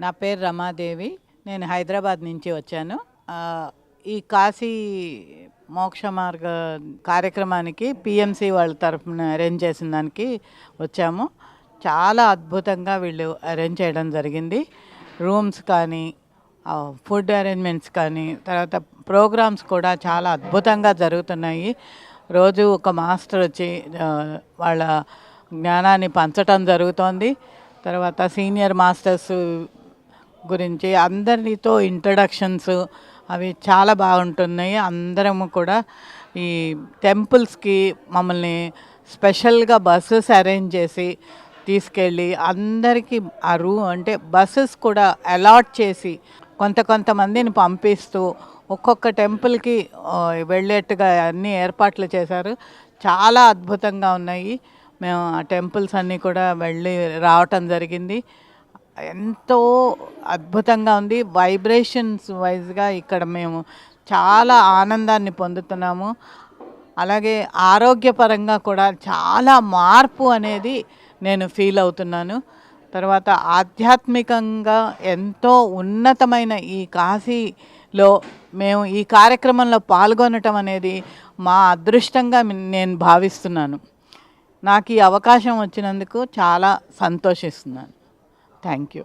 నా పేరు రమాదేవి. నేను హైదరాబాద్ నుంచి వచ్చాను. ఈ కాశీ మోక్ష మార్గ కార్యక్రమానికి పిఎంసి వాళ్ళ తరఫున అరేంజ్ చేసిన దానికి వచ్చాము. చాలా అద్భుతంగా వీళ్ళు అరేంజ్ చేయడం జరిగింది. రూమ్స్ కానీ, ఫుడ్ అరేంజ్మెంట్స్ కానీ, తర్వాత ప్రోగ్రామ్స్ కూడా చాలా అద్భుతంగా జరుగుతున్నాయి. రోజు ఒక మాస్టర్ వచ్చి వాళ్ళ జ్ఞానాన్ని పంచటం జరుగుతోంది. తర్వాత సీనియర్ మాస్టర్స్ గురించి అందరితో ఇంట్రడక్షన్స్ అవి చాలా బాగుంటున్నాయి. అందరము కూడా ఈ టెంపుల్స్కి మమ్మల్ని స్పెషల్గా బస్సెస్ అరేంజ్ చేసి తీసుకెళ్ళి అందరికీ అంటే బస్సెస్ కూడా అలాట్ చేసి కొంతమందిని పంపిస్తూ ఒక్కొక్క టెంపుల్కి వెళ్ళేట్టుగా అన్ని ఏర్పాట్లు చేశారు. చాలా అద్భుతంగా ఉన్నాయి. మేము ఆ టెంపుల్స్ అన్నీ కూడా వెళ్ళి రావటం జరిగింది. ఎంతో అద్భుతంగా ఉంది. వైబ్రేషన్స్ వైజ్గా ఇక్కడ మేము చాలా ఆనందాన్ని పొందుతున్నాము. అలాగే ఆరోగ్యపరంగా కూడా చాలా మార్పు అనేది నేను ఫీల్ అవుతున్నాను. తర్వాత ఆధ్యాత్మికంగా ఎంతో ఉన్నతమైన ఈ కాశీలో మేము ఈ కార్యక్రమంలో పాల్గొనటం అనేది మా అదృష్టంగా నేను భావిస్తున్నాను. నాకు ఈ అవకాశం వచ్చినందుకు చాలా సంతోషిస్తున్నాను. Thank you.